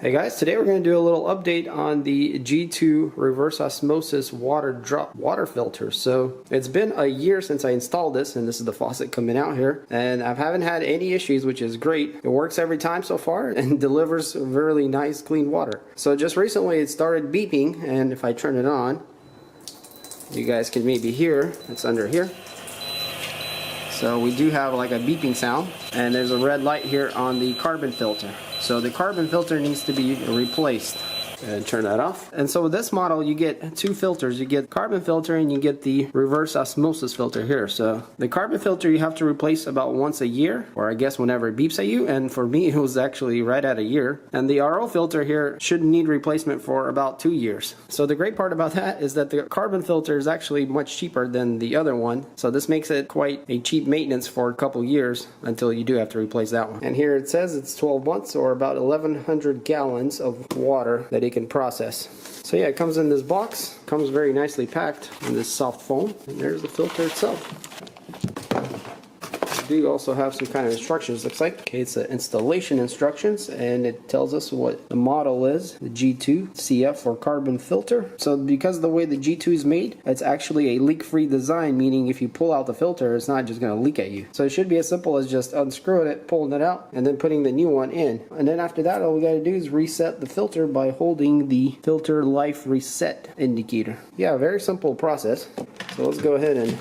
Hey guys, today we're going to do a little update on the G2 reverse osmosis Waterdrop water filter. So it's been a year since I installed this, and this is the faucet coming out here, and I haven't had any issues, which is great. It works every time so far and delivers really nice clean water. So just recently it started beeping, and if I turn it on, you guys can maybe hear, it's under here. So we do have like a beeping sound, and there's a red light here on the carbon filter. So the carbon filter needs to be replaced. And turn that off. And so with this model you get two filters. You get carbon filter and you get the reverse osmosis filter here. So the carbon filter you have to replace about once a year, or I guess whenever it beeps at you, and for me it was actually right at a year. And the RO filter here shouldn't need replacement for about 2 years. So the great part about that is that the carbon filter is actually much cheaper than the other one. So this makes it quite a cheap maintenance for a couple years until you do have to replace that one. And here it says it's 12 months or about 1,100 gallons of water that it can process. So yeah, it comes in this box, comes very nicely packed in this soft foam, and there's the filter itself. We do also have some kind of instructions, looks like. Okay, it's the installation instructions, and it tells us what the model is, the G2 CF or carbon filter. So because of the way the G2 is made, it's actually a leak-free design, meaning if you pull out the filter, it's not just going to leak at you. So it should be as simple as just unscrewing it, pulling it out, and then putting the new one in. And then after that, all we got to do is reset the filter by holding the filter life reset indicator. Yeah, very simple process. So let's go ahead and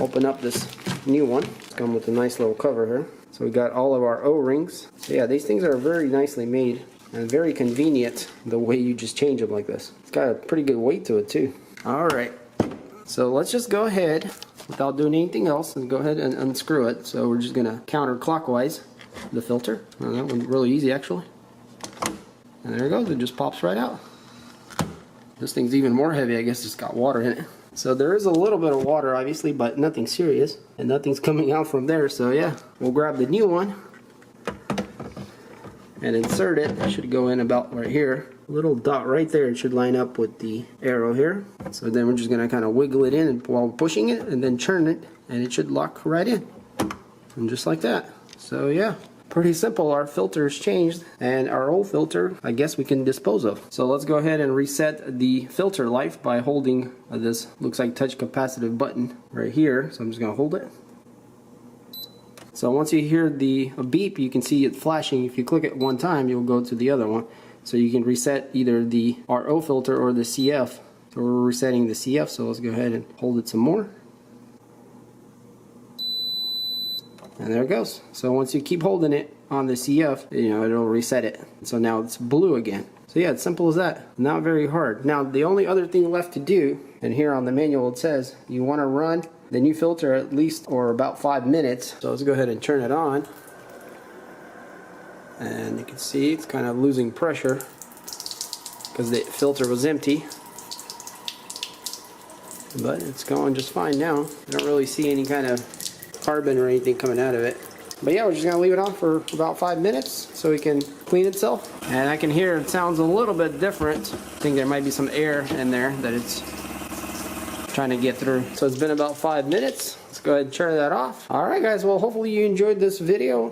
open up this new one. It's come with a nice little cover here. So we got all of our O-rings. So yeah, these things are very nicely made and very convenient the way you just change them like this. It's got a pretty good weight to it too. Alright, so let's just go ahead without doing anything else and go ahead and unscrew it. So we're just gonna counterclockwise the filter. And that one's really easy actually. And there it goes, it just pops right out. This thing's even more heavy, I guess it's got water in it. So there is a little bit of water obviously, but nothing serious, and nothing's coming out from there. So yeah, we'll grab the new one and insert it. It should go in about right here. A little dot right there, it should line up with the arrow here. So then we're just going to kind of wiggle it in while pushing it, and then turn it, and it should lock right in. And just like that. So yeah, pretty simple. Our filter is changed, and our old filter I guess we can dispose of. So let's go ahead and reset the filter life by holding this looks like touch capacitive button right here. So I'm just gonna hold it. So once you hear the beep, you can see it flashing. If you click it one time, you'll go to the other one. So you can reset either the RO filter or the CF. So we're resetting the CF, so let's go ahead and hold it some more. And there it goes. So once you keep holding it on the CF, it'll reset it. So now it's blue again. So yeah, it's simple as that. Not very hard. Now the only other thing left to do, and here on the manual it says, you want to run the new filter at least or about 5 minutes. So let's go ahead and turn it on. And you can see it's kind of losing pressure because the filter was empty. But it's going just fine now. I don't really see any kind of carbon or anything coming out of it. But yeah, we're just gonna leave it on for about 5 minutes so it can clean itself. And I can hear it sounds a little bit different. I think there might be some air in there that it's trying to get through. So it's been about 5 minutes. Let's go ahead and turn that off. Alright guys, well hopefully you enjoyed this video.